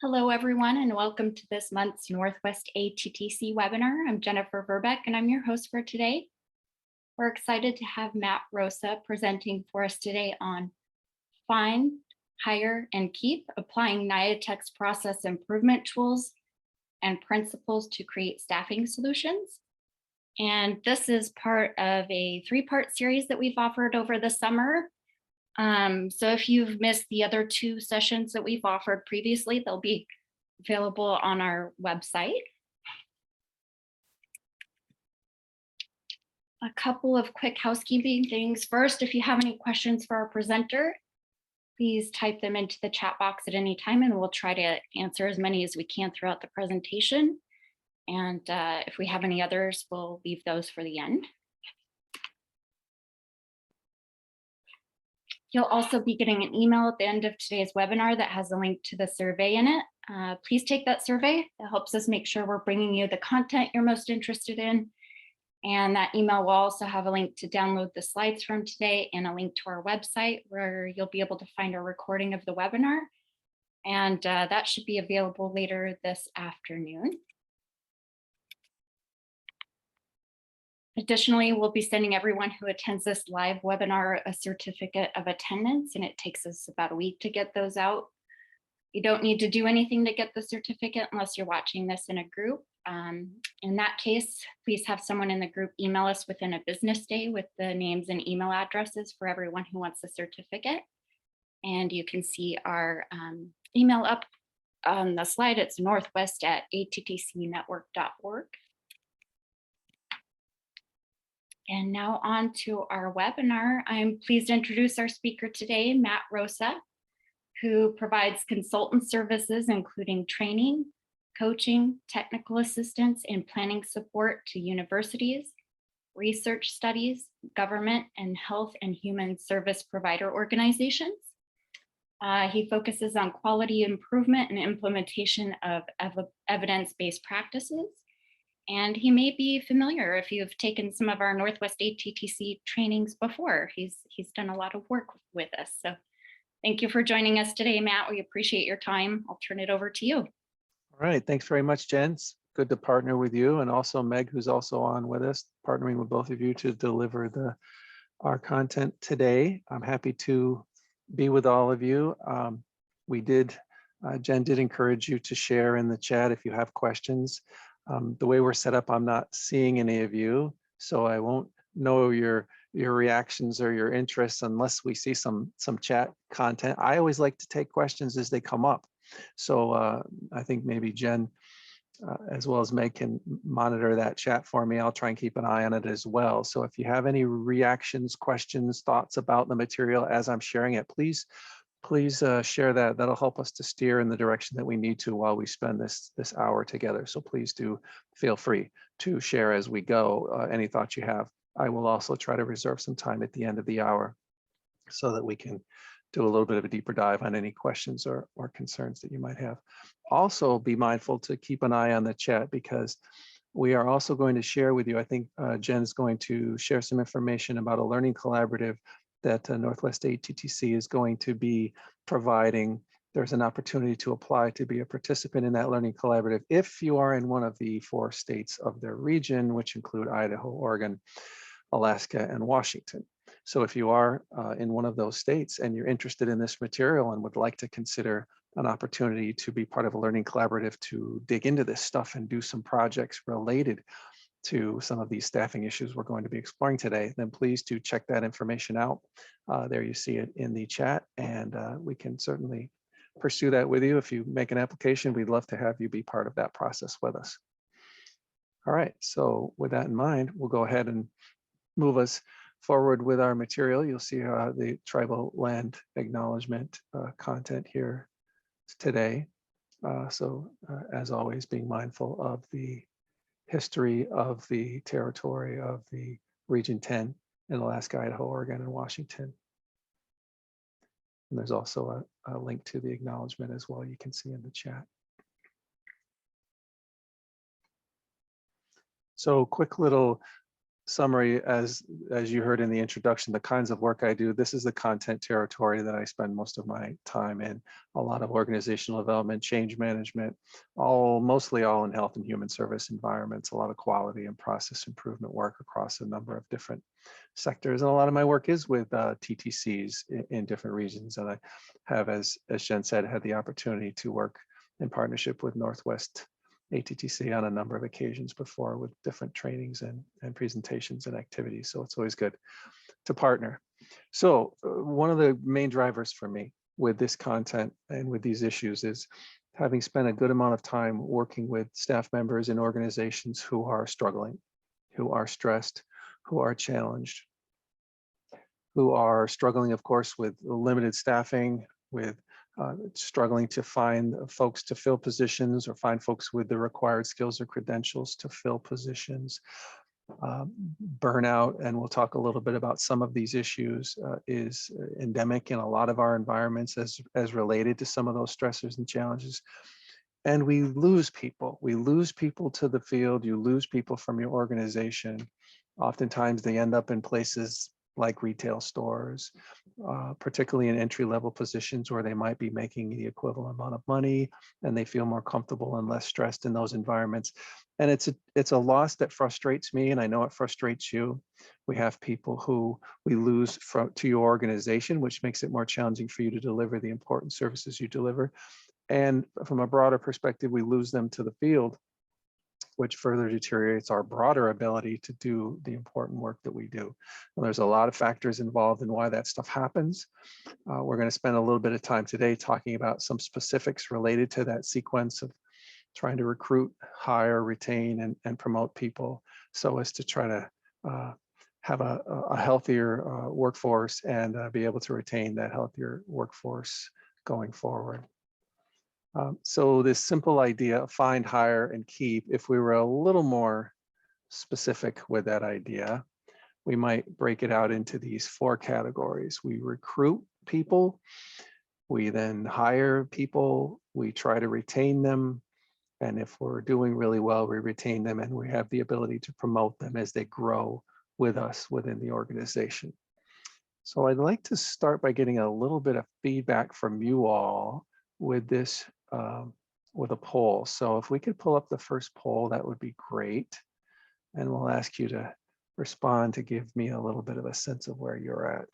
Hello, everyone, and welcome to this month's Northwest ATTC webinar. I'm Jennifer Verbeck, and I'm your host for today. We're excited to have Mat Roosa presenting for us today on Find, Hire, and Keep, applying NIATx process improvement tools and principles to create staffing solutions. And this is part of a three-part series that we've offered over the summer. So if you've missed the other two sessions that we've offered previously, they'll be available on our website. A couple of quick housekeeping things. First, if you have any questions for our presenter, please type them into the chat box at any time and we'll try to answer as many as we can throughout the presentation. And if we have any others, we'll leave those for the end. You'll also be getting an email at the end of today's webinar that has a link to the survey in it. Please take that survey. It helps us make sure we're bringing you the content you're most interested in. And that email will also have a link to download the slides from today and a link to our website where you'll be able to find a recording of the webinar. And that should be available later this afternoon. Additionally, we'll be sending everyone who attends this live webinar a certificate of attendance, and it takes us about a week to get those out. You don't need to do anything to get the certificate unless you're watching this in a group. In that case, please have someone in the group email us within a business day with the names and email addresses for everyone who wants the certificate. And you can see our email up on the slide. It's northwest@attcnetwork.org. And now on to our webinar. I'm pleased to introduce our speaker today, Mat Roosa, who provides consultant services, including training, coaching, technical assistance, and planning support to universities, research studies, government, and health and human service provider organizations. He focuses on quality improvement and implementation of evidence-based practices. And he may be familiar if you've taken some of our Northwest ATTC trainings before. He's done a lot of work with us. So thank you for joining us today, Mat. We appreciate your time. I'll turn it over to you. All right, thanks very much, Jen. It's good to partner with you, and also Meg, who's also on with us, partnering with both of you to deliver our content today. I'm happy to be with all of you. Jen did encourage you to share in the chat if you have questions. The way we're set up, I'm not seeing any of you, so I won't know your reactions or your interests unless we see some chat content. I always like to take questions as they come up. So I think maybe Jen, as well as Meg, can monitor that chat for me. I'll try and keep an eye on it as well. So if you have any reactions, questions, thoughts about the material as I'm sharing it, please share that. That'll help us to steer in the direction that we need to while we spend this hour together. So please do feel free to share as we go any thoughts you have. I will also try to reserve some time at the end of the hour so that we can do a little bit of a deeper dive on any questions or concerns that you might have. Also be mindful to keep an eye on the chat because we are also going to share with you, I think Jen's going to share some information about a learning collaborative that Northwest ATTC is going to be providing. There's an opportunity to apply to be a participant in that learning collaborative if you are in one of the 4 states of their region, which include Idaho, Oregon, Alaska, and Washington. So if you are in one of those states and you're interested in this material and would like to consider an opportunity to be part of a learning collaborative to dig into this stuff and do some projects related to some of these staffing issues we're going to be exploring today, then please do check that information out. There you see it in the chat, and we can certainly pursue that with you. If you make an application, we'd love to have you be part of that process with us. All right, so with that in mind, we'll go ahead and move us forward with our material. You'll see the tribal land acknowledgement content here today. As always, being mindful of the history of the territory of the Region 10 in Alaska, Idaho, Oregon, and Washington. And there's also a link to the acknowledgement as well you can see in the chat. So quick little summary, as you heard in the introduction, the kinds of work I do, this is the content territory that I spend most of my time in. A lot of organizational development, change management, mostly all in health and human service environments, a lot of quality and process improvement work across a number of different sectors. And a lot of my work is with TTCs in different regions. And I have, as Jen said, had the opportunity to work in partnership with Northwest ATTC on a number of occasions before with different trainings and presentations and activities. So it's always good to partner. So one of the main drivers for me with this content and with these issues is having spent a good amount of time working with staff members in organizations who are struggling, who are stressed, who are challenged, who are struggling, of course, with limited staffing, with struggling to find folks to fill positions or find folks with the required skills or credentials to fill positions. Burnout, and we'll talk a little bit about some of these issues, is endemic in a lot of our environments as related to some of those stressors and challenges. And we lose people. We lose people to the field. You lose people from your organization. Oftentimes they end up in places like retail stores, particularly in entry-level positions where they might be making the equivalent amount of money and they feel more comfortable and less stressed in those environments. And it's a loss that frustrates me, and I know it frustrates you. We have people who we lose to your organization, which makes it more challenging for you to deliver the important services you deliver. And from a broader perspective, we lose them to the field, which further deteriorates our broader ability to do the important work that we do. And there's a lot of factors involved in why that stuff happens. We're going to spend a little bit of time today talking about some specifics related to that sequence of trying to recruit, hire, retain, and promote people so as to try to have a healthier workforce and be able to retain that healthier workforce going forward. So this simple idea of find, hire, and keep, if we were a little more specific with that idea, we might break it out into these 4 categories. We recruit people, we then hire people, we try to retain them, and if we're doing really well, we retain them and we have the ability to promote them as they grow with us within the organization. So I'd like to start by getting a little bit of feedback from you all with this, with a poll. So if we could pull up the first poll, that would be great. And we'll ask you to respond to give me a little bit of a sense of where you're at.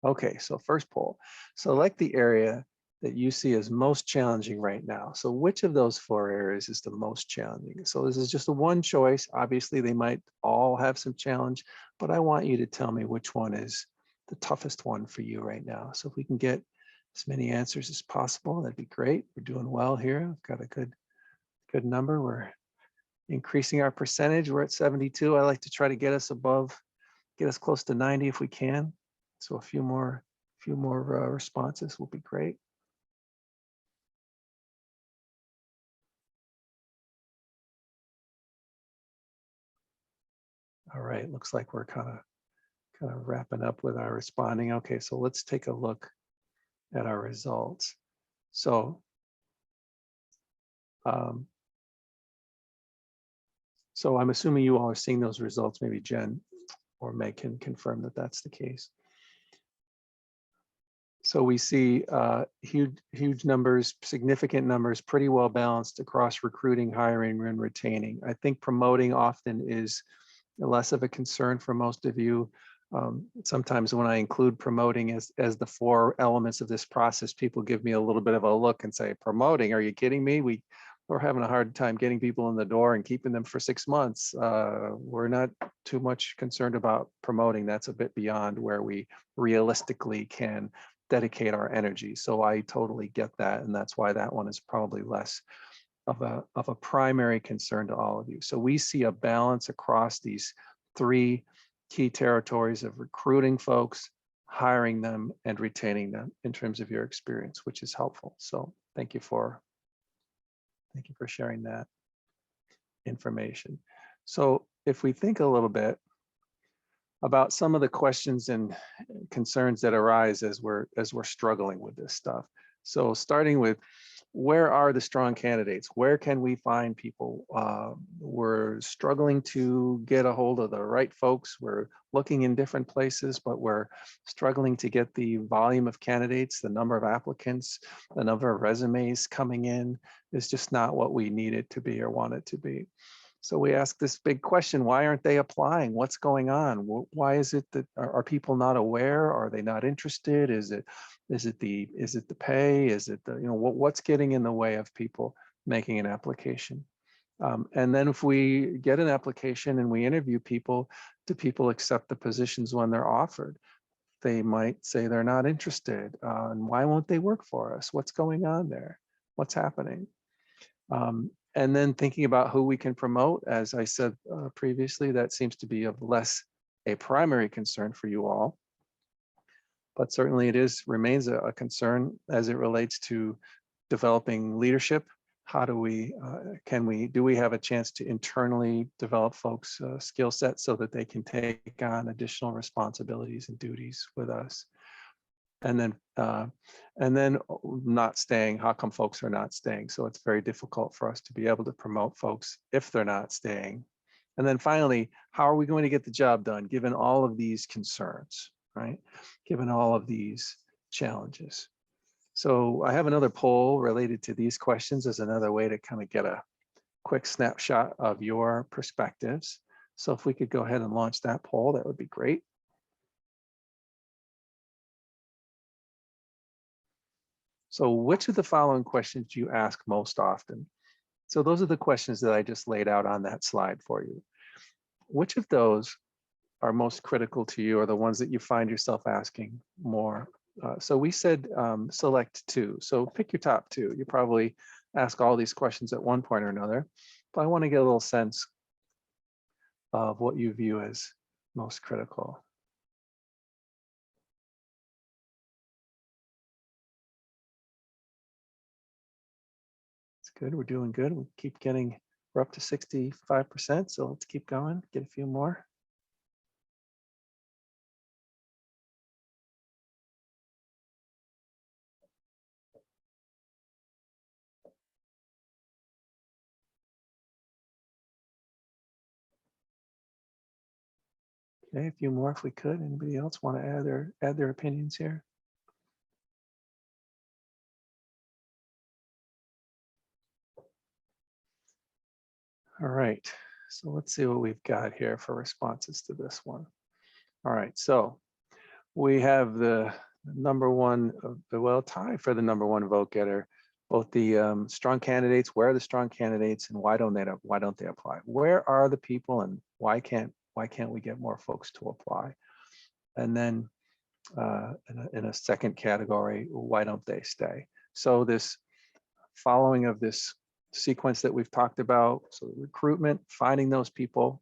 Okay, so first poll. Select the area that you see as most challenging right now. So which of those 4 areas is the most challenging? So this is just a one choice. Obviously, they might all have some challenge, but I want you to tell me which one is the toughest one for you right now. So if we can get as many answers as possible, that'd be great. We're doing well here. We've got a good number. We're increasing our percentage. We're at 72. I like to try to get us close to 90 if we can. So a few more responses will be great. All right, looks like we're kind of wrapping up with our responding. Okay, so let's take a look at our results. So, so I'm assuming you all are seeing those results. Maybe Jen or Meg can confirm that that's the case. So we see huge numbers, significant numbers, pretty well balanced across recruiting, hiring, and retaining. I think promoting often is less of a concern for most of you. Sometimes when I include promoting as the 4 elements of this process, people give me a little bit of a look and say, promoting, are you kidding me? We're having a hard time getting people in the door and keeping them for 6 months. We're not too much concerned about promoting. That's a bit beyond where we realistically can dedicate our energy. So I totally get that. And that's why that one is probably less of a primary concern to all of you. So we see a balance across these 3 key territories of recruiting folks, hiring them, and retaining them in terms of your experience, which is helpful. So thank you for sharing that information. So if we think a little bit about some of the questions and concerns that arise as we're struggling with this stuff. So starting with where are the strong candidates? Where can we find people? We're struggling to get a hold of the right folks. We're looking in different places, but we're struggling to get the volume of candidates, the number of applicants, the number of resumes coming in is just not what we need it to be or want it to be. So we ask this big question, why aren't they applying? What's going on? Why is it that, are people not aware? Are they not interested? Is it the pay? Is it the, what's getting in the way of people making an application? And then if we get an application and we interview people, do people accept the positions when they're offered? They might say they're not interested. And why won't they work for us? What's going on there? What's happening? And then thinking about who we can promote, as I said previously, that seems to be of less a primary concern for you all. But certainly it remains a concern as it relates to developing leadership. How do we, do we have a chance to internally develop folks' skill sets so that they can take on additional responsibilities and duties with us? And then not staying, how come folks are not staying? So it's very difficult for us to be able to promote folks if they're not staying. And then finally, how are we going to get the job done given all of these concerns, right? Given all of these challenges. So I have another poll related to these questions as another way to kind of get a quick snapshot of your perspectives. So if we could go ahead and launch that poll, that would be great. So which of the following questions do you ask most often? So those are the questions that I just laid out on that slide for you. Which of those are most critical to you, or the ones that you find yourself asking more? So we said select two. So pick your top two. You probably ask all these questions at one point or another, but I want to get a little sense of what you view as most critical. Good, we're doing good. We keep getting, we're up to 65%, so let's keep going, get a few more. Okay, a few more if we could. Anybody else want to add their opinions here? All right, so let's see what we've got here for responses to this one. All right, so we have the number one, well, tie for the number one vote getter, both the strong candidates, where are the strong candidates and why don't they apply? Where are the people and why can't we get more folks to apply? And then in a second category, why don't they stay? So this following of this sequence that we've talked about, so recruitment, finding those people,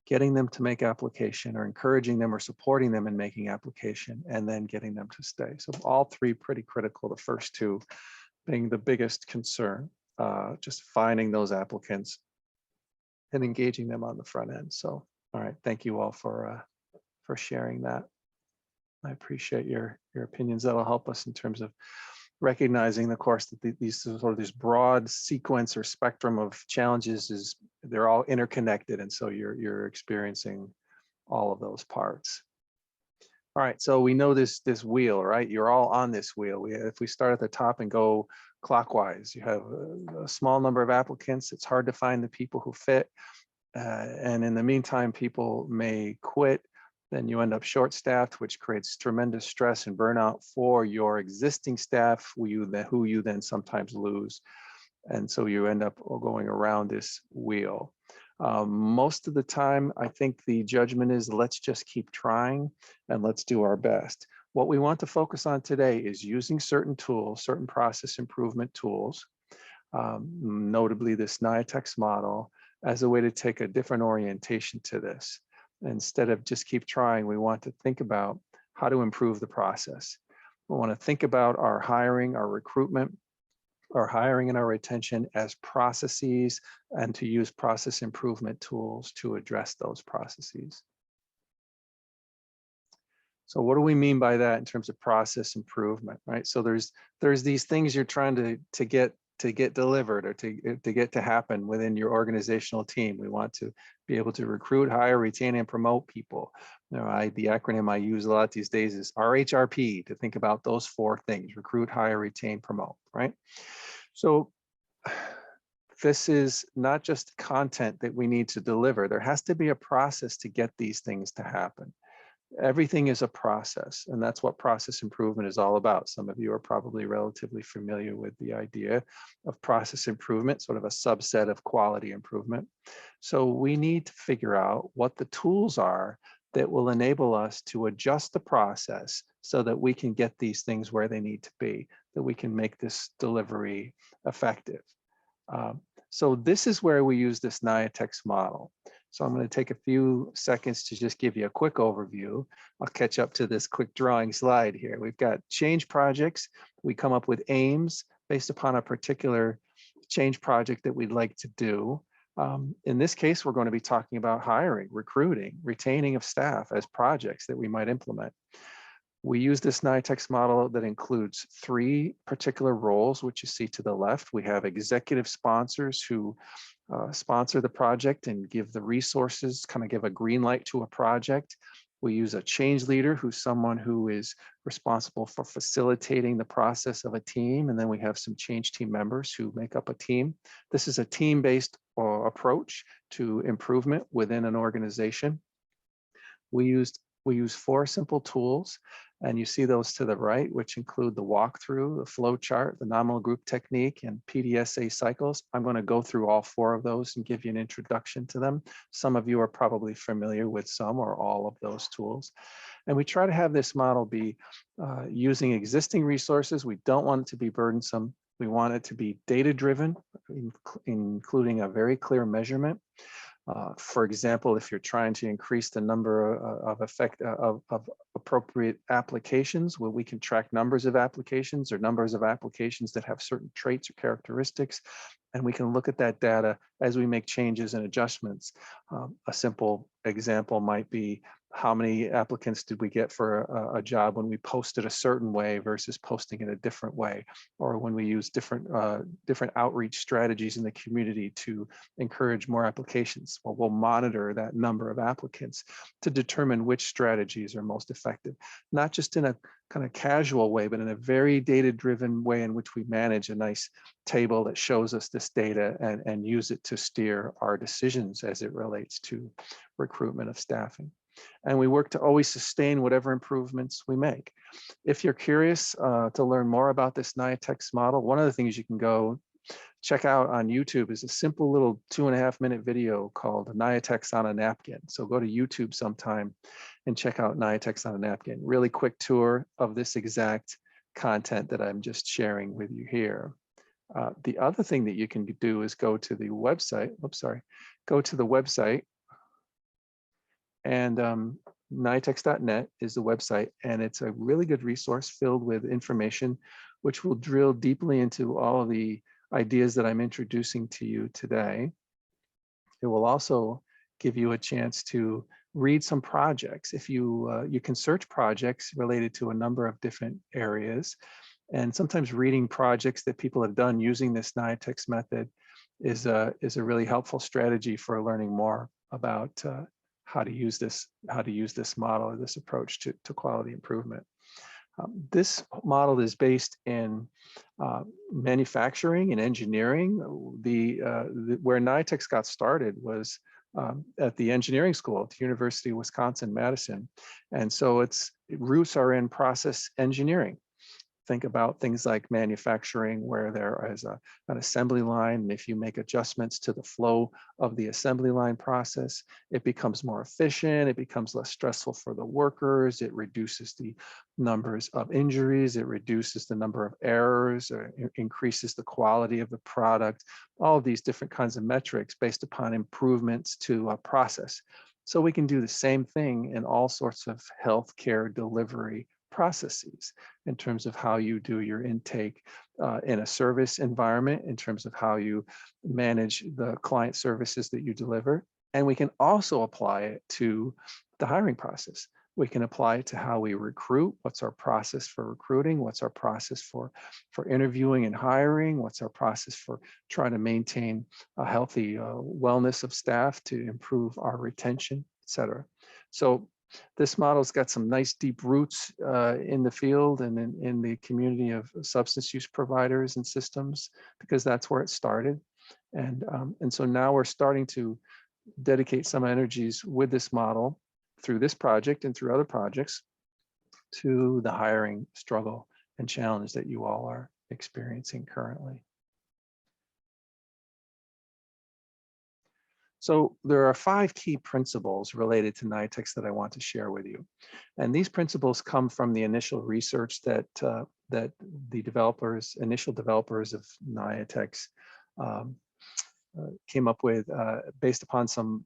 getting them to make application, or encouraging them or supporting them in making application, and then getting them to stay. So all three pretty critical, the first two being the biggest concern, just finding those applicants and engaging them on the front end. So, all right, thank you all for sharing that. I appreciate your opinions. That'll help us in terms of recognizing, of course, that these sort of this broad sequence or spectrum of challenges they're all interconnected, and so you're experiencing all of those parts. All right, so we know this wheel, right? You're all on this wheel. If we start at the top and go clockwise, you have a small number of applicants. It's hard to find the people who fit, and in the meantime, people may quit. Then you end up short-staffed, which creates tremendous stress and burnout for your existing staff, who you then sometimes lose. And so you end up going around this wheel. Most of the time, I think the judgment is let's just keep trying and let's do our best. What we want to focus on today is using certain tools, certain process improvement tools, notably this NIATx model, as a way to take a different orientation to this. Instead of just keep trying, we want to think about how to improve the process. We want to think about our hiring, our recruitment, our hiring and our retention as processes, and to use process improvement tools to address those processes. So what do we mean by that in terms of process improvement, right? So there's these things you're trying to get delivered or to get to happen within your organizational team. We want to be able to recruit, hire, retain, and promote people. You know, the acronym I use a lot these days is RHRP, to think about those 4 things: recruit, hire, retain, promote, right? So this is not just content that we need to deliver. There has to be a process to get these things to happen. Everything is a process, and that's what process improvement is all about. Some of you are probably relatively familiar with the idea of process improvement, sort of a subset of quality improvement. So we need to figure out what the tools are that will enable us to adjust the process so that we can get these things where they need to be, that we can make this delivery effective. So this is where we use this NIATx model. So I'm going to take a few seconds to just give you a quick overview. I'll catch up to this quick drawing slide here. We've got change projects. We come up with aims based upon a particular change project that we'd like to do. In this case, we're going to be talking about hiring, recruiting, retaining of staff as projects that we might implement. We use this NIATx model that includes 3 particular roles, which you see to the left. We have executive sponsors who sponsor the project and give the resources, kind of give a green light to a project. We use a change leader, who's someone who is responsible for facilitating the process of a team. And then we have some change team members who make up a team. This is a team-based approach to improvement within an organization. We use 4 simple tools, and you see those to the right, which include the walkthrough, the flow chart, the nominal group technique, and PDSA cycles. I'm going to go through all 4 of those and give you an introduction to them. Some of you are probably familiar with some or all of those tools. And we try to have this model be using existing resources. We don't want it to be burdensome. We want it to be data-driven, including a very clear measurement. For example, if you're trying to increase the number of appropriate applications, well, we can track numbers of applications or numbers of applications that have certain traits or characteristics, and we can look at that data as we make changes and adjustments. A simple example might be, how many applicants did we get for a job when we posted a certain way versus posting it a different way, or when we use different outreach strategies in the community to encourage more applications. Well, we'll monitor that number of applicants to determine which strategies are most effective, not just in a kind of casual way, but in a very data-driven way in which we manage a nice table that shows us this data and use it to steer our decisions as it relates to recruitment of staffing. And we work to always sustain whatever improvements we make. If you're curious to learn more about this NIATx model, one of the things you can go check out on YouTube is a simple little 2.5-minute video called NIATx on a Napkin. So go to YouTube sometime and check out NIATx on a Napkin. Really quick tour of this exact content that I'm just sharing with you here. The other thing that you can do is go to the website. Go to the website. And NIATx.net is the website, and it's a really good resource filled with information which will drill deeply into all of the ideas that I'm introducing to you today. It will also give you a chance to read some projects. If you can search projects related to a number of different areas, and sometimes reading projects that people have done using this NIATx method is a really helpful strategy for learning more about how to use this model or this approach to quality improvement. This model is based in manufacturing and engineering. Where NIATx got started was at the engineering school at the University of Wisconsin-Madison. And so its roots are in process engineering. Think about things like manufacturing, where there is an assembly line, and if you make adjustments to the flow of the assembly line process, it becomes more efficient, it becomes less stressful for the workers, it reduces the numbers of injuries, it reduces the number of errors, or increases the quality of the product, all of these different kinds of metrics based upon improvements to a process. So we can do the same thing in all sorts of healthcare delivery processes, in terms of how you do your intake in a service environment, in terms of how you manage the client services that you deliver. And we can also apply it to the hiring process. We can apply it to how we recruit. What's our process for recruiting? What's our process for interviewing and hiring? What's our process for trying to maintain a healthy wellness of staff to improve our retention, et cetera. So this model's got some nice deep roots in the field and in the community of substance use providers and systems, because that's where it started. And so now we're starting to dedicate some energies with this model through this project and through other projects to the hiring struggle and challenge that you all are experiencing currently. So there are 5 key principles related to NIATx that I want to share with you. And these principles come from the initial research that the initial developers of NIATx came up with based upon some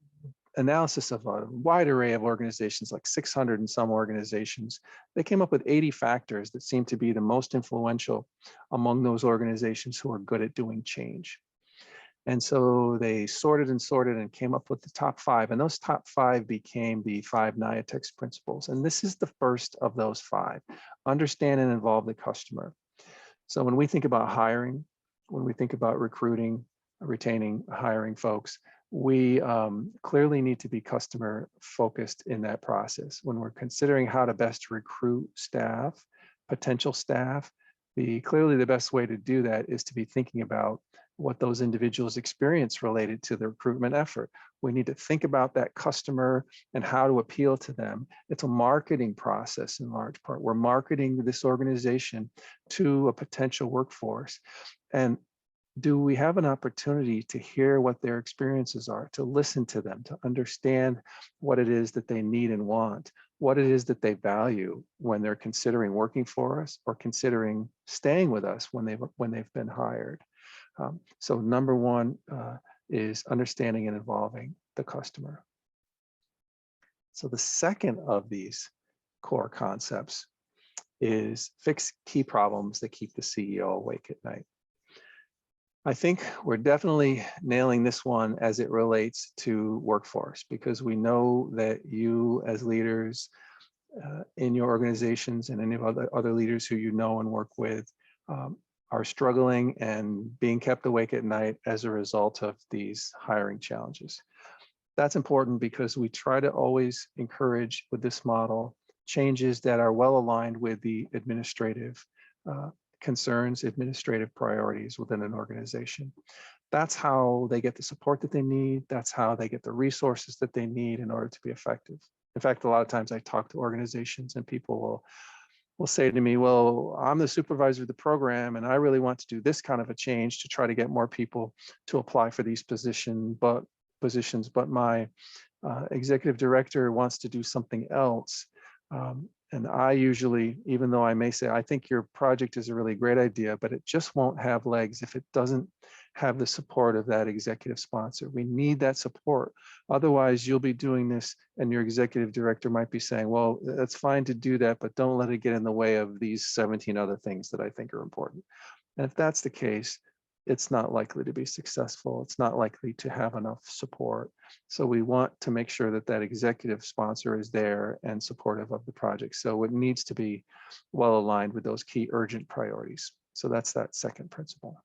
analysis of a wide array of organizations, like 600 and some organizations. They came up with 80 factors that seem to be the most influential among those organizations who are good at doing change. And so they sorted and came up with the top 5. And those top 5 became the 5 NIATx principles. And this is the first of those 5. Understand and involve the customer. So when we think about hiring, when we think about recruiting, retaining, hiring folks, we clearly need to be customer focused in that process. When we're considering how to best recruit staff, potential staff, clearly the best way to do that is to be thinking about what those individuals experience related to the recruitment effort. We need to think about that customer and how to appeal to them. It's a marketing process in large part. We're marketing this organization to a potential workforce. And do we have an opportunity to hear what their experiences are, to listen to them, to understand what it is that they need and want, what it is that they value when they're considering working for us or considering staying with us when they've been hired? So number 1 is understanding and involving the customer. So the second of these core concepts is fix key problems that keep the CEO awake at night. I think we're definitely nailing this one as it relates to workforce, because we know that you as leaders in your organizations and any other leaders who you know and work with are struggling and being kept awake at night as a result of these hiring challenges. That's important because we try to always encourage with this model changes that are well aligned with the administrative concerns, administrative priorities within an organization. That's how they get the support that they need. That's how they get the resources that they need in order to be effective. In fact, a lot of times I talk to organizations and people will say to me, well, I'm the supervisor of the program and I really want to do this kind of a change to try to get more people to apply for these positions, but my executive director wants to do something else. And I usually, even though I may say, I think your project is a really great idea, but it just won't have legs if it doesn't have the support of that executive sponsor. We need that support. Otherwise, you'll be doing this and your executive director might be saying, well, that's fine to do that, but don't let it get in the way of these 17 other things that I think are important. And if that's the case, it's not likely to be successful. It's not likely to have enough support. So we want to make sure that that executive sponsor is there and supportive of the project. So it needs to be well aligned with those key urgent priorities. So that's that second principle.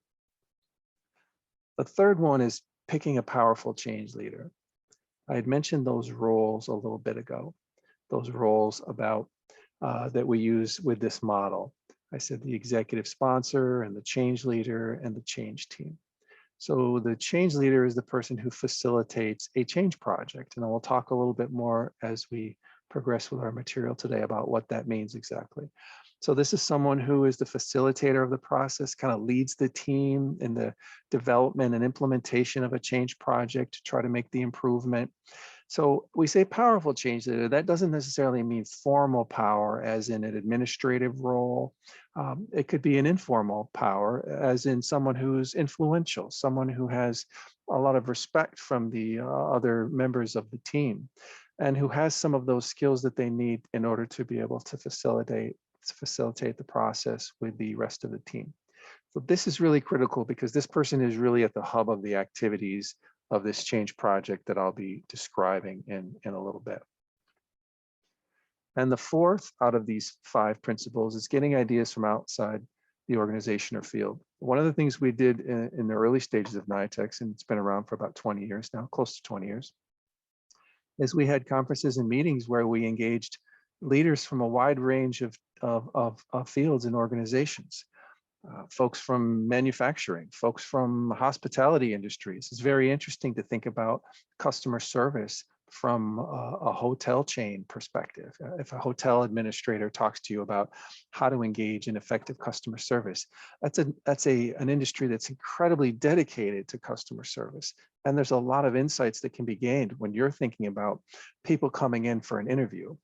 The third one is picking a powerful change leader. I had mentioned those roles a little bit ago, those roles about that we use with this model. I said the executive sponsor and the change leader and the change team. So the change leader is the person who facilitates a change project. And we'll talk a little bit more as we progress with our material today about what that means exactly. So this is someone who is the facilitator of the process, kind of leads the team in the development and implementation of a change project to try to make the improvement. So we say powerful change leader, that doesn't necessarily mean formal power as in an administrative role. It could be an informal power as in someone who's influential, someone who has a lot of respect from the other members of the team and who has some of those skills that they need in order to be able to facilitate the process with the rest of the team. So this is really critical because this person is really at the hub of the activities of this change project that I'll be describing in a little bit. And the fourth out of these 5 principles is getting ideas from outside the organization or field. One of the things we did in the early stages of NIATx, and it's been around for about 20 years now, close to 20 years, is we had conferences and meetings where we engaged leaders from a wide range of fields and organizations. Folks from manufacturing, folks from hospitality industries. It's very interesting to think about customer service from a hotel chain perspective. If a hotel administrator talks to you about how to engage in effective customer service, that's an industry that's incredibly dedicated to customer service. And there's a lot of insights that can be gained when you're thinking about people coming in for an interview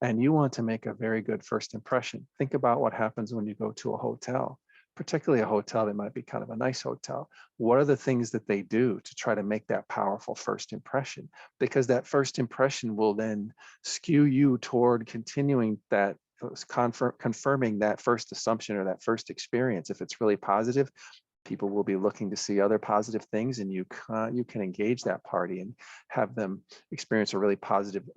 and you want to make a very good first impression. Think about what happens when you go to a hotel, particularly a hotel that might be kind of a nice hotel. What are the things that they do to try to make that powerful first impression? Because that first impression will then skew you toward continuing that, confirming that first assumption or that first experience. If it's really positive, people will be looking to see other positive things, and you can engage that party and have them experience a really positive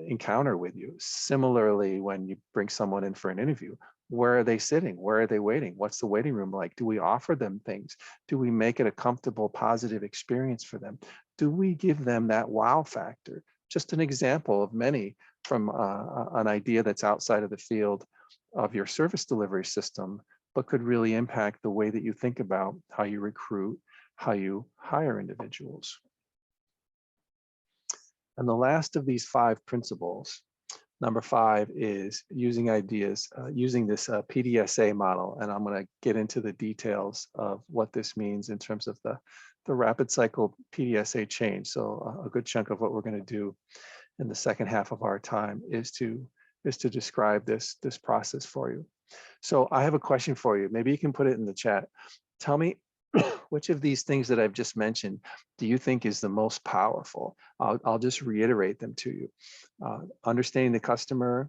encounter with you. Similarly, when you bring someone in for an interview, where are they sitting? Where are they waiting? What's the waiting room like? Do we offer them things? Do we make it a comfortable, positive experience for them? Do we give them that wow factor? Just an example of many from an idea that's outside of the field of your service delivery system, but could really impact the way that you think about how you recruit, how you hire individuals. And the last of these 5 principles, number 5, is using ideas, using this PDSA model. And I'm going to get into the details of what this means in terms of the rapid cycle PDSA change. So a good chunk of what we're going to do in the second half of our time is to describe this process for you. So I have a question for you. Maybe you can put it in the chat. Tell me, which of these things that I've just mentioned do you think is the most powerful? I'll just reiterate them to you. Understanding the customer,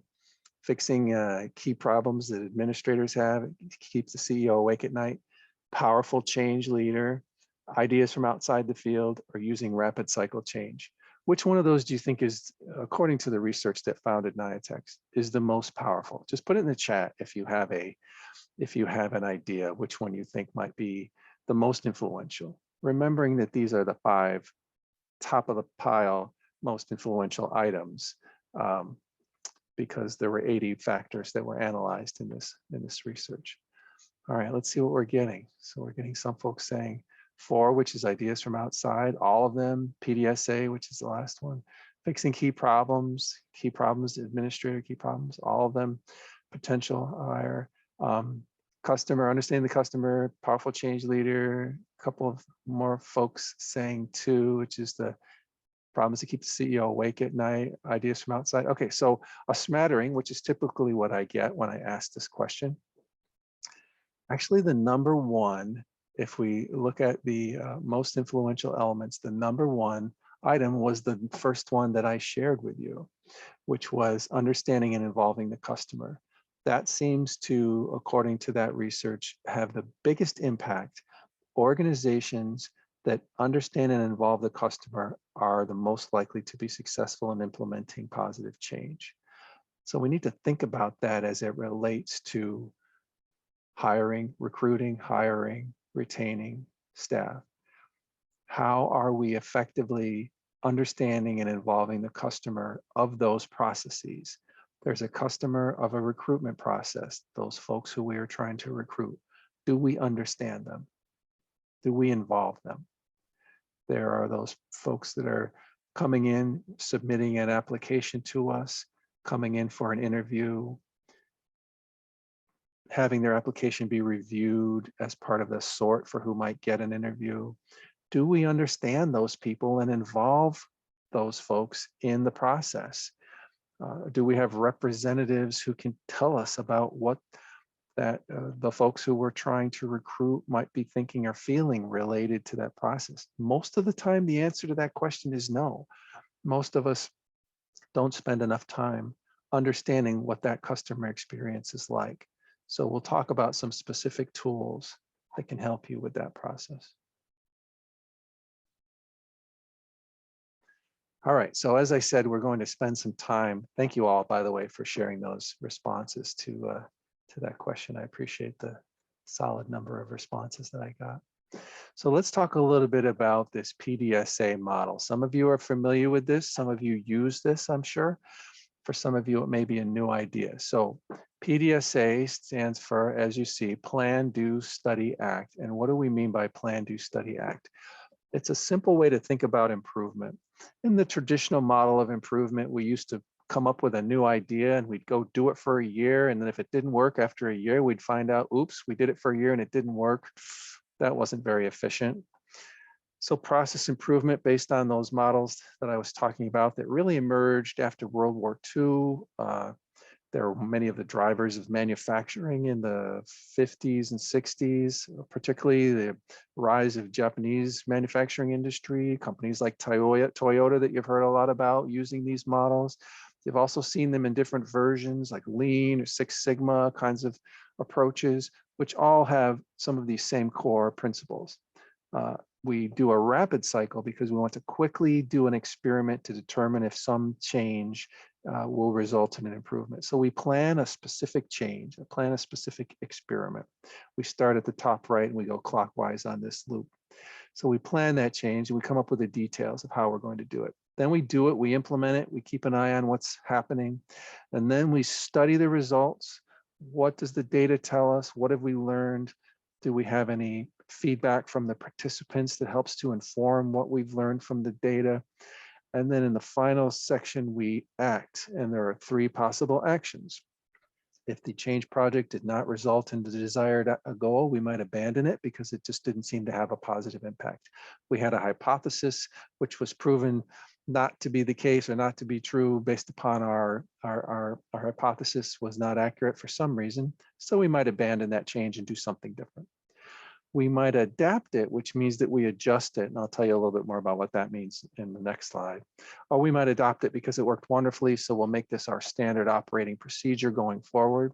fixing key problems that administrators have, keeps the CEO awake at night, powerful change leader, ideas from outside the field, or using rapid cycle change. Which one of those do you think is, according to the research that founded NIATx, is the most powerful? Just put it in the chat if you have an idea which one you think might be the most influential, remembering that these are the 5 top of the pile most influential items, because there were 80 factors that were analyzed in this research. All right, let's see what we're getting. So we're getting some folks saying 4, which is ideas from outside, all of them, PDSA, which is the last one, fixing key problems, administrator key problems, all of them, potential hire, customer, understanding the customer, powerful change leader, a couple of more folks saying 2, which is the problems to keep the CEO awake at night, ideas from outside. Okay, so a smattering, which is typically what I get when I ask this question. Actually, the number 1, if we look at the most influential elements, the number 1 item was the first one that I shared with you, which was understanding and involving the customer. That seems to, according to that research, have the biggest impact. Organizations that understand and involve the customer are the most likely to be successful in implementing positive change. So we need to think about that as it relates to hiring, recruiting, hiring, retaining staff. How are we effectively understanding and involving the customer of those processes? There's a customer of a recruitment process, those folks who we are trying to recruit. Do we understand them? Do we involve them? There are those folks that are coming in, submitting an application to us, coming in for an interview, having their application be reviewed as part of the sort for who might get an interview. Do we understand those people and involve those folks in the process? Do we have representatives who can tell us about what the folks who we're trying to recruit might be thinking or feeling related to that process? Most of the time, the answer to that question is no. Most of us don't spend enough time understanding what that customer experience is like. So we'll talk about some specific tools that can help you with that process. All right, so as I said, we're going to spend some time. Thank you all, by the way, for sharing those responses to that question. I appreciate the solid number of responses that I got. So let's talk a little bit about this PDSA model. Some of you are familiar with this. Some of you use this, I'm sure. For some of you, it may be a new idea. So PDSA stands for, as you see, Plan, Do, Study, Act. And what do we mean by Plan, Do, Study, Act? It's a simple way to think about improvement. In the traditional model of improvement, we used to come up with a new idea and we'd go do it for a year. And then if it didn't work after a year, we'd find out, oops, we did it for a year and it didn't work. That wasn't very efficient. So process improvement based on those models that I was talking about that really emerged after World War II. There were many of the drivers of manufacturing in the 50s and 60s, particularly the rise of Japanese manufacturing industry, companies like Toyota that you've heard a lot about using these models. You've also seen them in different versions like Lean or Six Sigma kinds of approaches, which all have some of these same core principles. We do a rapid cycle because we want to quickly do an experiment to determine if some change will result in an improvement. So we plan a specific change, plan a specific experiment. We start at the top right and we go clockwise on this loop. So we plan that change and we come up with the details of how we're going to do it. Then we do it, we implement it, we keep an eye on what's happening, and then we study the results. What does the data tell us? What have we learned? Do we have any feedback from the participants that helps to inform what we've learned from the data? And then in the final section, we act, and there are 3 possible actions. If the change project did not result in the desired goal, we might abandon it because it just didn't seem to have a positive impact. We had a hypothesis which was proven not to be the case or not to be true based upon our hypothesis was not accurate for some reason. So we might abandon that change and do something different. We might adapt it, which means that we adjust it. And I'll tell you a little bit more about what that means in the next slide. Or we might adopt it because it worked wonderfully. So we'll make this our standard operating procedure going forward.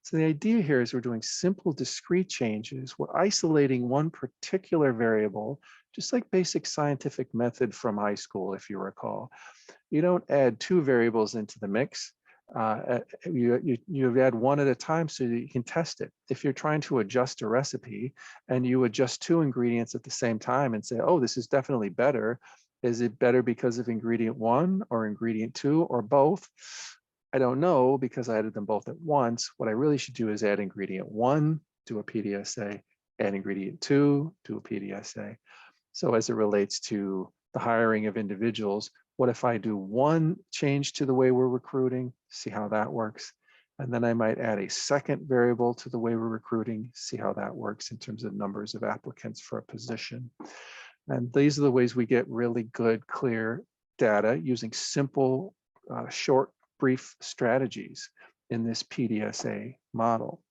So the idea here is we're doing simple, discrete changes. We're isolating one particular variable, just like basic scientific method from high school, if you recall. You don't add 2 variables into the mix. You add one at a time so that you can test it. If you're trying to adjust a recipe and you adjust 2 ingredients at the same time and say, oh, this is definitely better. Is it better because of ingredient 1 or ingredient 2 or both? I don't know because I added them both at once. What I really should do is add ingredient 1 to a PDSA, add ingredient 2 to a PDSA. So as it relates to the hiring of individuals, what if I do one change to the way we're recruiting, see how that works? And then I might add a second variable to the way we're recruiting, see how that works in terms of numbers of applicants for a position. And these are the ways we get really good, clear data using simple, short, brief strategies in this PDSA model.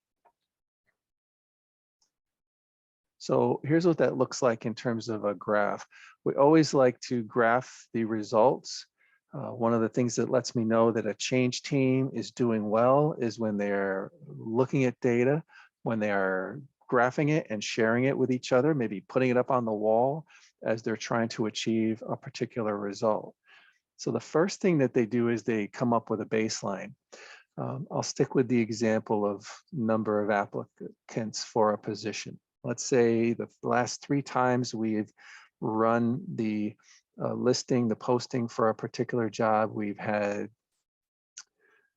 So here's what that looks like in terms of a graph. We always like to graph the results. One of the things that lets me know that a change team is doing well is when they're looking at data, when they are graphing it and sharing it with each other, maybe putting it up on the wall as they're trying to achieve a particular result. So the first thing that they do is they come up with a baseline. I'll stick with the example of number of applicants for a position. Let's say the last 3 times we've run the listing, the posting for a particular job, we've had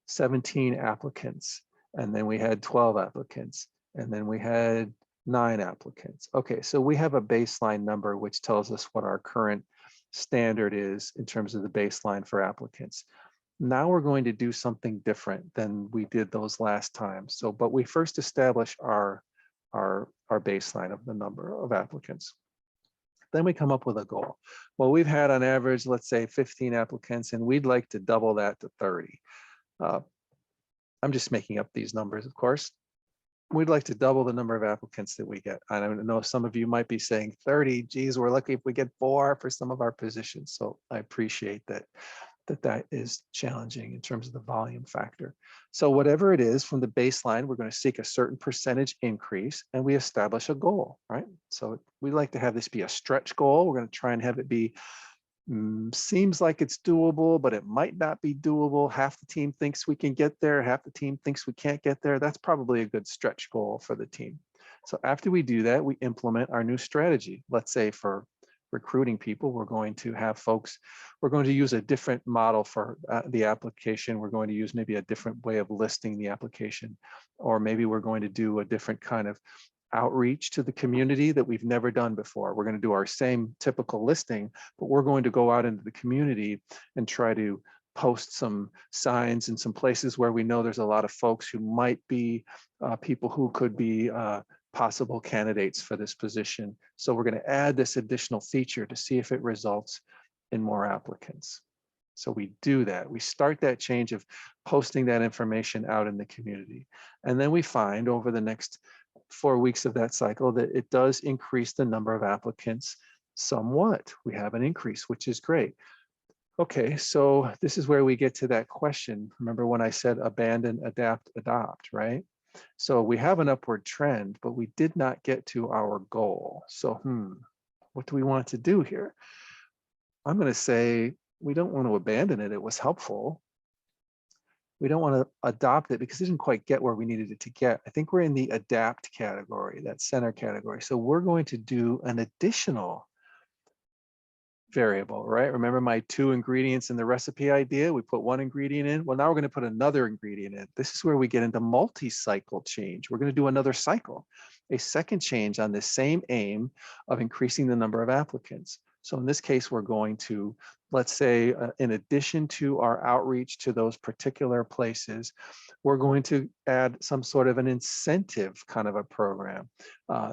17 applicants, and then we had 12 applicants, and then we had 9 applicants. Okay, so we have a baseline number which tells us what our current standard is in terms of the baseline for applicants. Now we're going to do something different than we did those last times. So, but we first establish our baseline of the number of applicants. Then we come up with a goal. Well, we've had on average, let's say 15 applicants, and we'd like to double that to 30. I'm just making up these numbers, of course. We'd like to double the number of applicants that we get. I don't know, some of you might be saying 30, geez, we're lucky if we get 4 for some of our positions. So I appreciate that is challenging in terms of the volume factor. So whatever it is from the baseline, we're going to seek a certain percentage increase and we establish a goal, right? So we like to have this be a stretch goal. We're going to try and have it be seems like it's doable, but it might not be doable. Half the team thinks we can get there, half the team thinks we can't get there. That's probably a good stretch goal for the team. So after we do that, we implement our new strategy. Let's say for recruiting people, we're going to have folks, we're going to use a different model for the application. We're going to use maybe a different way of listing the application, or maybe we're going to do a different kind of outreach to the community that we've never done before. We're going to do our same typical listing, but we're going to go out into the community and try to post some signs in some places where we know there's a lot of folks who might be people who could be possible candidates for this position. So we're going to add this additional feature to see if it results in more applicants. So we do that. We start that change of posting that information out in the community. And then we find over the next 4 weeks of that cycle that it does increase the number of applicants somewhat. We have an increase, which is great. Okay, so this is where we get to that question. Remember when I said abandon, adapt, adopt, right? So we have an upward trend, but we did not get to our goal. So, what do we want to do here? I'm going to say we don't want to abandon it. It was helpful. We don't want to adopt it because it didn't quite get where we needed it to get. I think we're in the adapt category, that center category. So we're going to do an additional variable, right? Remember my 2 ingredients in the recipe idea? We put 1 ingredient in. Well, now we're going to put another ingredient in. This is where we get into multi-cycle change. We're going to do another cycle, a second change on the same aim of increasing the number of applicants. So in this case, we're going to, let's say, in addition to our outreach to those particular places, we're going to add some sort of an incentive kind of a program,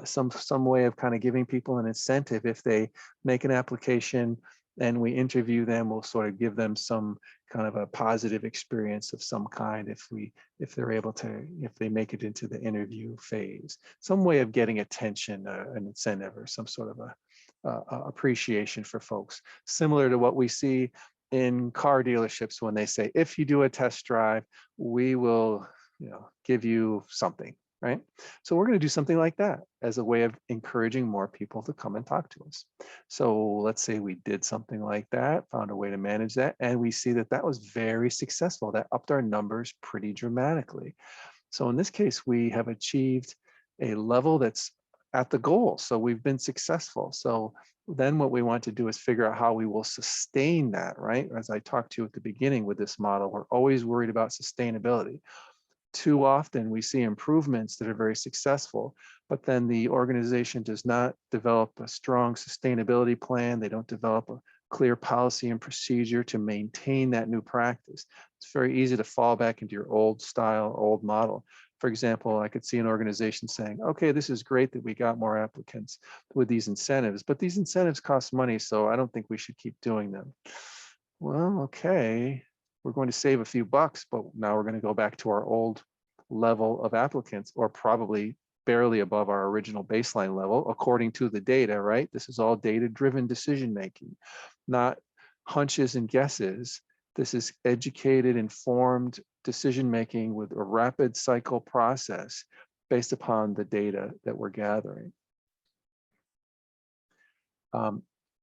some way of kind of giving people an incentive. If they make an application and we interview them, we'll sort of give them some kind of a positive experience of some kind if they're able to, if they make it into the interview phase. Some way of getting attention, an incentive, or some sort of a appreciation for folks, similar to what we see in car dealerships when they say, if you do a test drive, we will, give you something, right? So we're going to do something like that as a way of encouraging more people to come and talk to us. So let's say we did something like that, found a way to manage that, and we see that that was very successful. That upped our numbers pretty dramatically. So in this case, we have achieved a level that's at the goal. So we've been successful. So then what we want to do is figure out how we will sustain that, right? As I talked to you at the beginning with this model, we're always worried about sustainability. Too often we see improvements that are very successful, but then the organization does not develop a strong sustainability plan. They don't develop a clear policy and procedure to maintain that new practice. It's very easy to fall back into your old style, old model. For example, I could see an organization saying, okay, this is great that we got more applicants with these incentives, but these incentives cost money, so I don't think we should keep doing them. Well, okay, we're going to save a few bucks, but now we're going to go back to our old level of applicants, or probably barely above our original baseline level, according to the data, right? This is all data-driven decision-making, not hunches and guesses. This is educated, informed decision-making with a rapid cycle process based upon the data that we're gathering.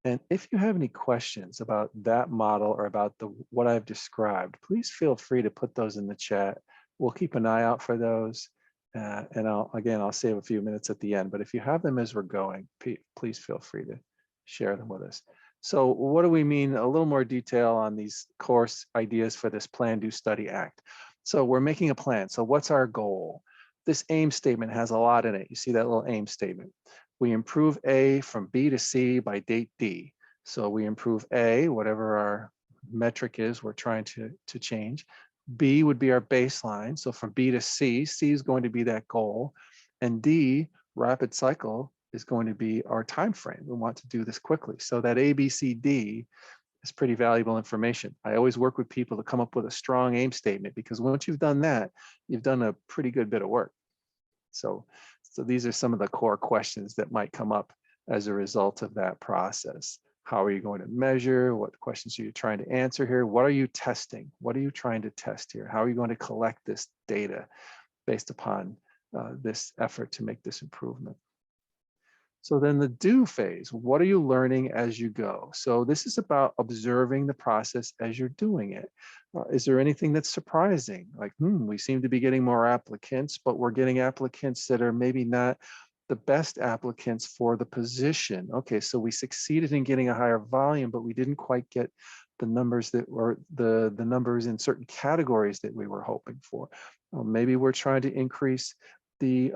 And if you have any questions about that model or about what I've described, please feel free to put those in the chat. We'll keep an eye out for those. And I'll save a few minutes at the end, but if you have them as we're going, please feel free to share them with us. So what do we mean? A little more detail on these course ideas for this Plan, Do, Study, Act. So we're making a plan. So what's our goal? This aim statement has a lot in it. You see that little aim statement. We improve A from B to C by date D. So we improve A, whatever our metric is we're trying to change. B would be our baseline. So from B to C, C is going to be that goal. And D, rapid cycle, is going to be our time frame. We want to do this quickly. So that A, B, C, D is pretty valuable information. I always work with people to come up with a strong aim statement, because once you've done that, you've done a pretty good bit of work. So these are some of the core questions that might come up as a result of that process. How are you going to measure? What questions are you trying to answer here? What are you testing? What are you trying to test here? How are you going to collect this data based upon this effort to make this improvement? So then the do phase, what are you learning as you go? So this is about observing the process as you're doing it. Is there anything that's surprising? Like, we seem to be getting more applicants, but we're getting applicants that are maybe not the best applicants for the position. Okay, so we succeeded in getting a higher volume, but we didn't quite get the numbers that were the numbers in certain categories that we were hoping for. Maybe we're trying to increase the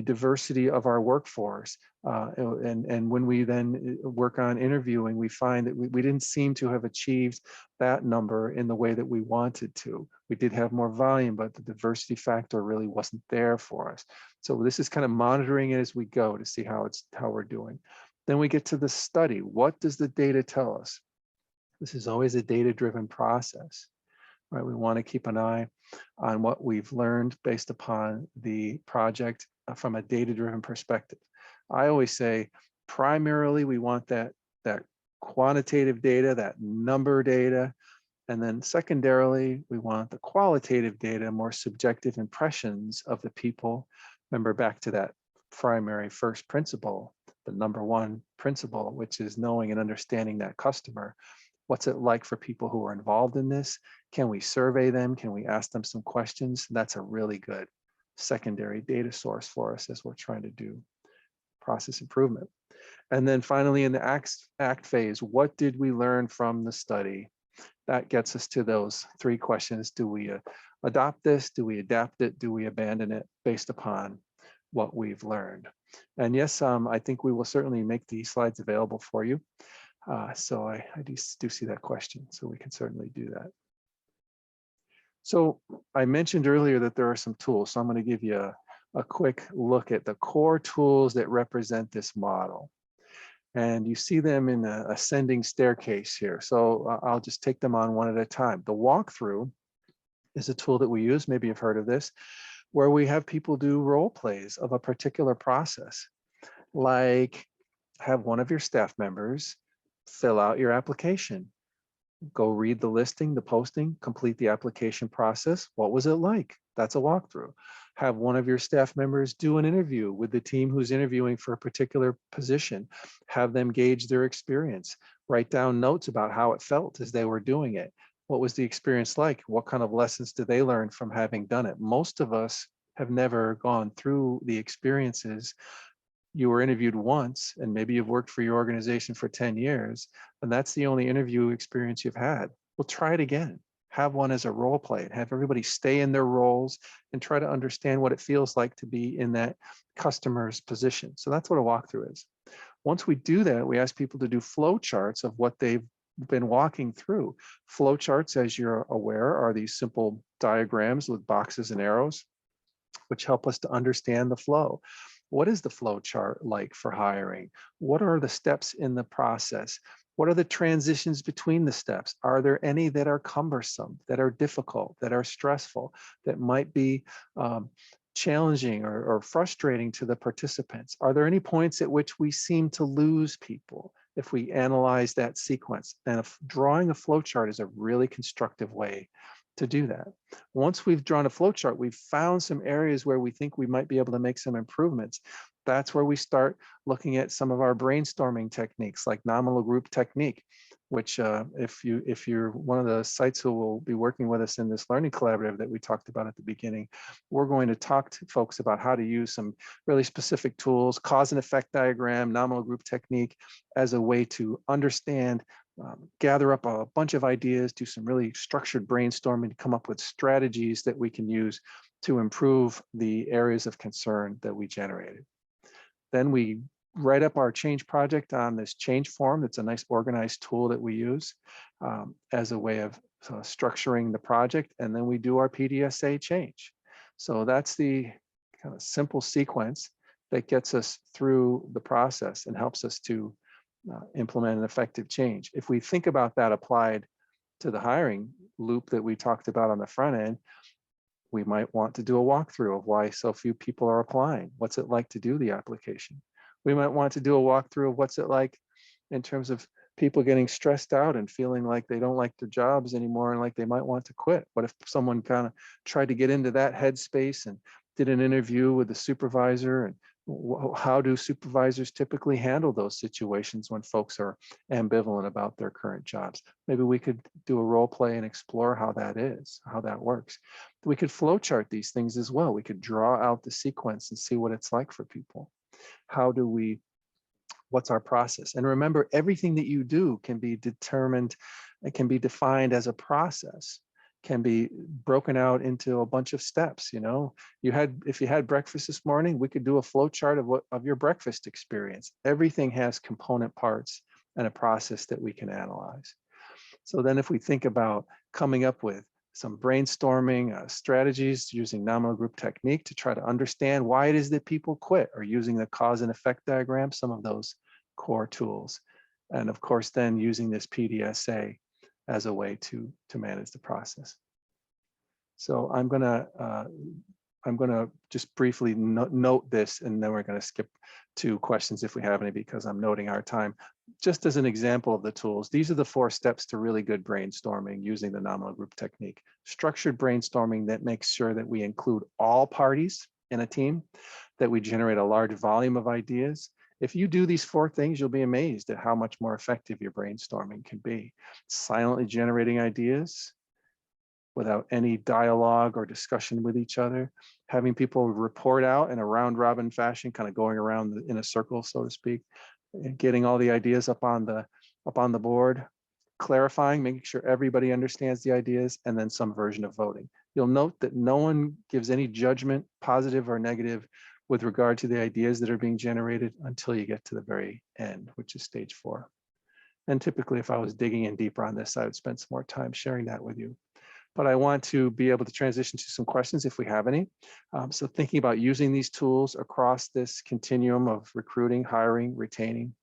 diversity of our workforce. And when we then work on interviewing, we find that we didn't seem to have achieved that number in the way that we wanted to. We did have more volume, but the diversity factor really wasn't there for us. So this is kind of monitoring it as we go to see how we're doing. Then we get to the study. What does the data tell us? This is always a data-driven process, right? We want to keep an eye on what we've learned based upon the project from a data-driven perspective. I always say, primarily, we want that quantitative data, that number data, and then secondarily, we want the qualitative data, more subjective impressions of the people. Remember back to that primary first principle, the number one principle, which is knowing and understanding that customer. What's it like for people who are involved in this? Can we survey them? Can we ask them some questions? That's a really good secondary data source for us as we're trying to do process improvement. And then finally, in the act phase, what did we learn from the study? That gets us to those three questions. Do we adopt this? Do we adapt it? Do we abandon it based upon what we've learned? And yes, I think we will certainly make these slides available for you. So I do see that question, so we can certainly do that. So I mentioned earlier that there are some tools, so I'm going to give you a quick look at the core tools that represent this model. And you see them in the ascending staircase here. So I'll just take them on one at a time. The walkthrough is a tool that we use, maybe you've heard of this, where we have people do role plays of a particular process, like have one of your staff members fill out your application. Go read the listing, the posting, complete the application process. What was it like? That's a walkthrough. Have one of your staff members do an interview with the team who's interviewing for a particular position. Have them gauge their experience. Write down notes about how it felt as they were doing it. What was the experience like? What kind of lessons did they learn from having done it? Most of us have never gone through the experiences. You were interviewed once, and maybe you've worked for your organization for 10 years, and that's the only interview experience you've had. Well, try it again. Have one as a role play. Have everybody stay in their roles and try to understand what it feels like to be in that customer's position. So that's what a walkthrough is. Once we do that, we ask people to do flow charts of what they've been walking through. Flow charts, as you're aware, are these simple diagrams with boxes and arrows, which help us to understand the flow. What is the flow chart like for hiring? What are the steps in the process? What are the transitions between the steps? Are there any that are cumbersome, that are difficult, that are stressful, that might be challenging or frustrating to the participants? Are there any points at which we seem to lose people if we analyze that sequence? And if drawing a flow chart is a really constructive way to do that. Once we've drawn a flow chart, we've found some areas where we think we might be able to make some improvements. That's where we start looking at some of our brainstorming techniques, like nominal group technique, which if you're one of the sites who will be working with us in this learning collaborative that we talked about at the beginning, we're going to talk to folks about how to use some really specific tools, cause and effect diagram, nominal group technique, as a way to understand, gather up a bunch of ideas, do some really structured brainstorming to come up with strategies that we can use to improve the areas of concern that we generated. Then we write up our change project on this change form. It's a nice organized tool that we use as a way of structuring the project. And then we do our PDSA change. So that's the kind of simple sequence that gets us through the process and helps us to implement an effective change. If we think about that applied to the hiring loop that we talked about on the front end, we might want to do a walkthrough of why so few people are applying. What's it like to do the application? We might want to do a walkthrough of what's it like in terms of people getting stressed out and feeling like they don't like their jobs anymore and like they might want to quit. What if someone kind of tried to get into that headspace and did an interview with the supervisor and How do supervisors typically handle those situations when folks are ambivalent about their current jobs? Maybe we could do a role play and explore how that is, how that works. We could flow chart these things as well. We could draw out the sequence and see what it's like for people. What's our process? And remember, everything that you do can be determined, it can be defined as a process, can be broken out into a bunch of steps. If you had breakfast this morning, we could do a flow chart of your breakfast experience. Everything has component parts and a process that we can analyze. So then if we think about coming up with some brainstorming strategies using nominal group technique to try to understand why it is that people quit, or using the cause and effect diagram, some of those core tools. And of course, then using this PDSA as a way to manage the process. So I'm gonna just briefly note this, and then we're gonna skip to questions if we have any, because I'm noting our time. Just as an example of the tools, these are the 4 steps to really good brainstorming using the nominal group technique. Structured brainstorming that makes sure that we include all parties in a team, that we generate a large volume of ideas. If you do these 4 things, you'll be amazed at how much more effective your brainstorming can be. Silently generating ideas without any dialogue or discussion with each other, having people report out in a round robin fashion, kind of going around in a circle, so to speak, and getting all the ideas up on the board, clarifying, making sure everybody understands the ideas, and then some version of voting. You'll note that no one gives any judgment, positive or negative, with regard to the ideas that are being generated until you get to the very end, which is stage 4. And typically, if I was digging in deeper on this, I would spend some more time sharing that with you. But I want to be able to transition to some questions if we have any. So thinking about using these tools across this continuum of recruiting, hiring, retaining,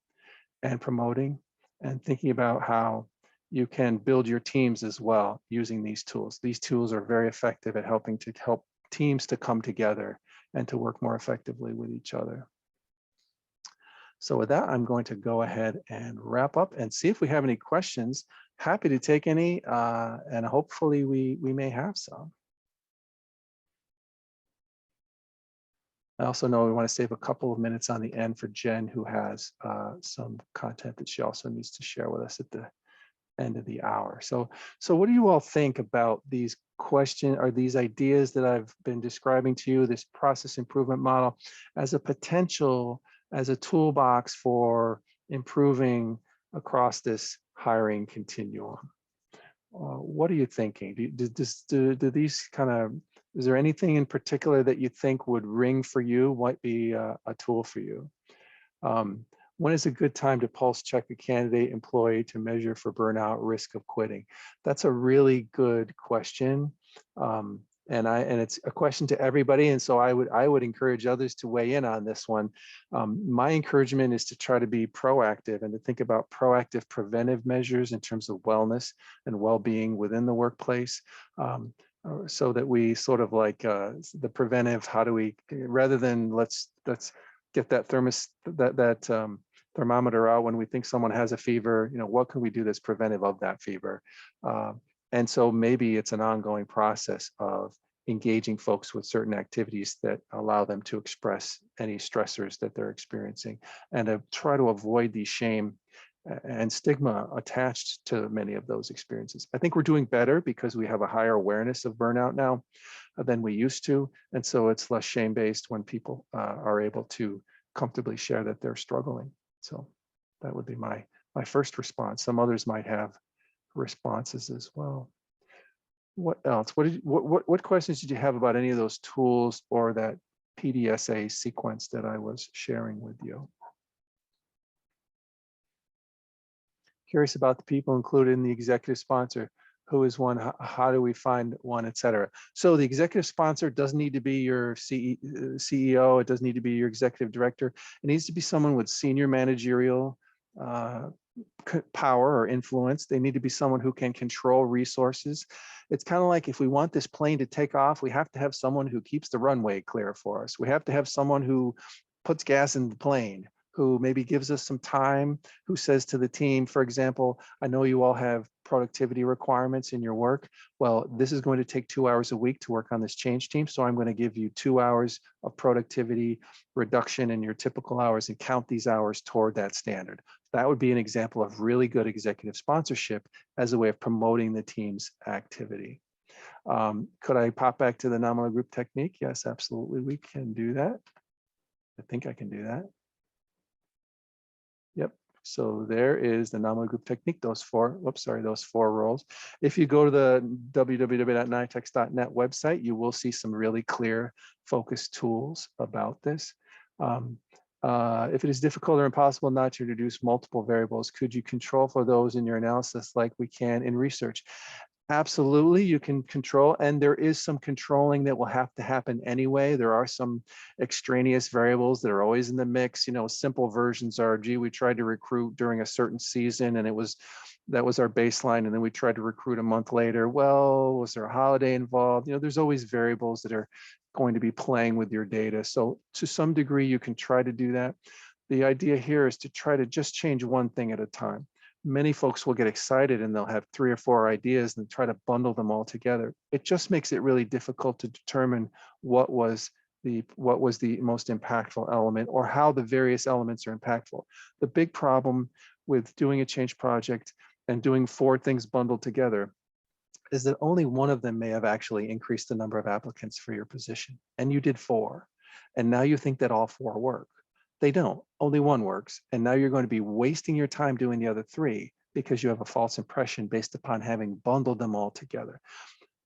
and promoting, and thinking about how you can build your teams as well using these tools. These tools are very effective at helping to help teams to come together and to work more effectively with each other. So with that, I'm going to go ahead and wrap up and see if we have any questions. Happy to take any, and hopefully we may have some. I also know we want to save a couple of minutes on the end for Jen, who has some content that she also needs to share with us at the end of the hour. So what do you all think about these questions or these ideas that I've been describing to you, this process improvement model as a potential, as a toolbox for improving across this hiring continuum? What are you thinking? Do these kind of, is there anything in particular that you think would ring for you, might be a tool for you? When is a good time to pulse check a candidate employee to measure for burnout, risk of quitting? That's a really good question. And it's a question to everybody. And so I would encourage others to weigh in on this one. My encouragement is to try to be proactive and to think about proactive preventive measures in terms of wellness and well-being within the workplace. So that we sort of like the preventive, how do we, rather than let's get that thermometer out when we think someone has a fever, what can we do that's preventive of that fever? And so maybe it's an ongoing process of engaging folks with certain activities that allow them to express any stressors that they're experiencing, and to try to avoid the shame and stigma attached to many of those experiences. I think we're doing better because we have a higher awareness of burnout now than we used to. And so it's less shame-based when people are able to comfortably share that they're struggling. So that would be my first response. Some others might have responses as well. What else? What questions did you have about any of those tools or that PDSA sequence that I was sharing with you? Curious about the people included in the executive sponsor. Who is one? How do we find one, et cetera? So the executive sponsor doesn't need to be your CEO. It doesn't need to be your executive director. It needs to be someone with senior managerial power or influence. They need to be someone who can control resources. It's kind of like, if we want this plane to take off, we have to have someone who keeps the runway clear for us. We have to have someone who puts gas in the plane. who maybe gives us some time, who says to the team, for example, I know you all have productivity requirements in your work. Well, this is going to take 2 hours a week to work on this change team. So I'm going to give you 2 hours of productivity reduction in your typical hours and count these hours toward that standard. That would be an example of really good executive sponsorship as a way of promoting the team's activity. Could I pop back to the nominal group technique? Yes, absolutely. We can do that. I think I can do that. Yep. So there is the nominal group technique, those four roles. If you go to the www.niatex.net website, you will see some really clear focus tools about this. If it is difficult or impossible not to introduce multiple variables, could you control for those in your analysis like we can in research? Absolutely, you can control, and there is some controlling that will have to happen anyway. There are some extraneous variables that are always in the mix. You know, simple versions are, gee, we tried to recruit during a certain season and that was our baseline, and then we tried to recruit a month later. Well, was there a holiday involved? You know, there's always variables that are going to be playing with your data. So to some degree, you can try to do that. The idea here is to try to just change one thing at a time. Many folks will get excited and they'll have 3 or 4 ideas and try to bundle them all together. It just makes it really difficult to determine what was the most impactful element or how the various elements are impactful. The big problem with doing a change project and doing 4 things bundled together is that only one of them may have actually increased the number of applicants for your position, and you did 4. And now you think that all 4 work. They don't, only one works. And now you're going to be wasting your time doing the other 3 because you have a false impression based upon having bundled them all together.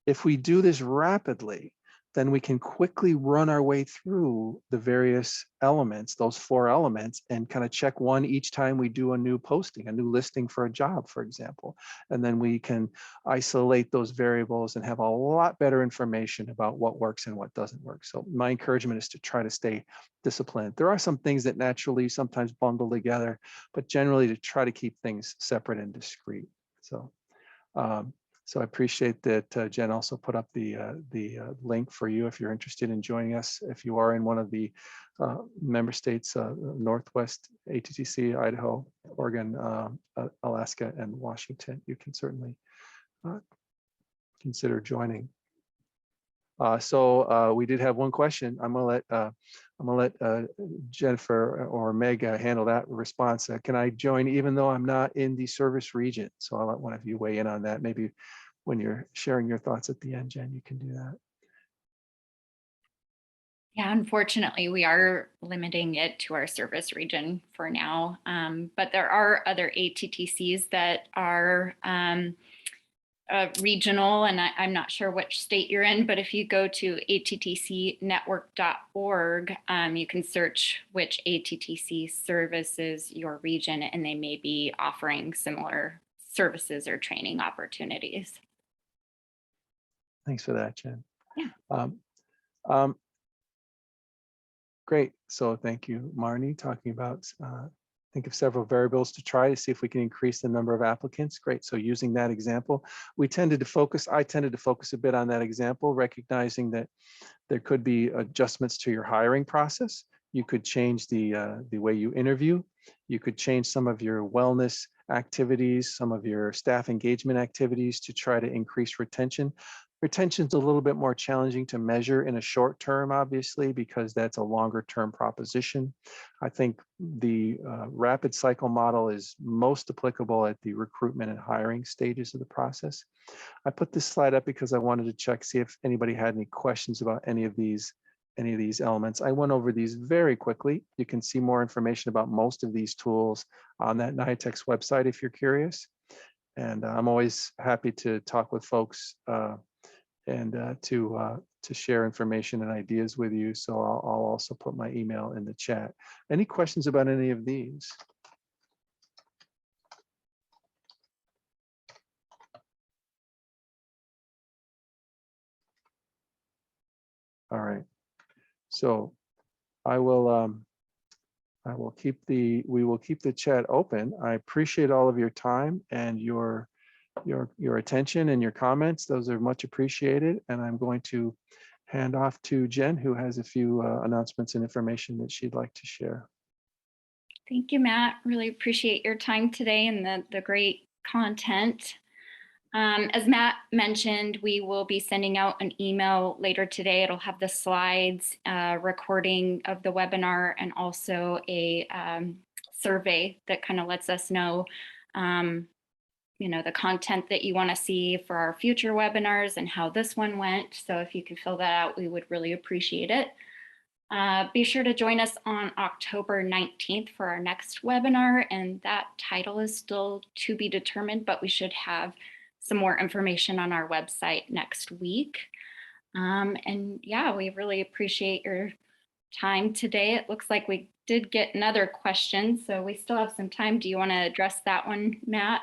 If we do this rapidly, then we can quickly run our way through the various elements, those 4 elements, and kind of check one each time we do a new posting, a new listing for a job, for example. And then we can isolate those variables and have a lot better information about what works and what doesn't work. So my encouragement is to try to stay disciplined. There are some things that naturally sometimes bundle together, but generally to try to keep things separate and discrete. So I appreciate that Jen also put up the link for you if you're interested in joining us. If you are in one of the member states, Northwest, ATTC, Idaho, Oregon, Alaska, and Washington, you can certainly consider joining. So we did have one question. I'm gonna let Jennifer or Meg handle that response. Can I join even though I'm not in the service region? So I'll let one of you weigh in on that. Maybe when you're sharing your thoughts at the end, Jen, you can do that. Yeah, unfortunately, we are limiting it to our service region for now, but there are other ATTCs that are regional, and I'm not sure which state you're in, but if you go to attcnetwork.org, you can search which ATTC services your region, and they may be offering similar services or training opportunities. Thanks for that, Jen. Yeah. Great. So thank you, Marnie, talking about think of several variables to try to see if we can increase the number of applicants. Great. So using that example, I tended to focus a bit on that example, recognizing that there could be adjustments to your hiring process. You could change the way you interview. You could change some of your wellness activities, some of your staff engagement activities to try to increase retention. Retention is a little bit more challenging to measure in a short term, obviously, because that's a longer term proposition. I think the rapid cycle model is most applicable at the recruitment and hiring stages of the process. I put this slide up because I wanted to see if anybody had any questions about any of these elements. I went over these very quickly. You can see more information about most of these tools on that NIATx website if you're curious. And I'm always happy to talk with folks and to share information and ideas with you. So I'll also put my email in the chat. Any questions about any of these? All right. So we will keep the chat open. I appreciate all of your time and your attention and your comments. Those are much appreciated. And I'm going to hand off to Jen, who has a few announcements and information that she'd like to share. Thank you, Matt. Really appreciate your time today and the great content. As Matt mentioned, we will be sending out an email later today. It'll have the slides, recording of the webinar, and also a survey that kind of lets us know, the content that you want to see for our future webinars and how this one went. So if you could fill that out, we would really appreciate it. Be sure to join us on October 19th for our next webinar, and that title is still to be determined, but we should have some more information on our website next week. And yeah, we really appreciate your time today. It looks like we did get another question, so we still have some time. Do you want to address that one, Matt?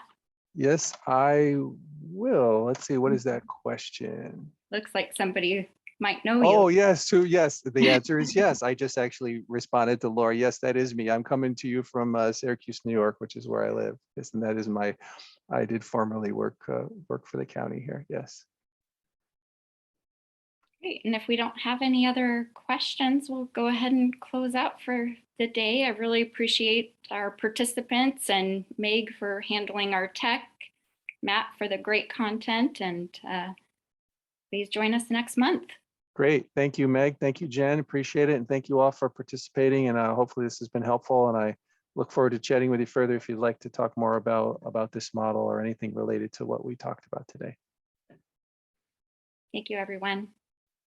Yes, I will. Let's see, what is that question? Looks like somebody might know you. Oh, yes, yes. The answer is yes. I just actually responded to Laura. Yes, that is me. I'm coming to you from Syracuse, New York, which is where I live. Yes, and that is I did formerly work for the county here. Yes. Great. And if we don't have any other questions, we'll go ahead and close out for the day. I really appreciate our participants and Meg for handling our tech, Matt for the great content, and please join us next month. Great. Thank you, Meg. Thank you, Jen. Appreciate it. And thank you all for participating. And hopefully this has been helpful. And I look forward to chatting with you further if you'd like to talk more about this model or anything related to what we talked about today. Thank you, everyone.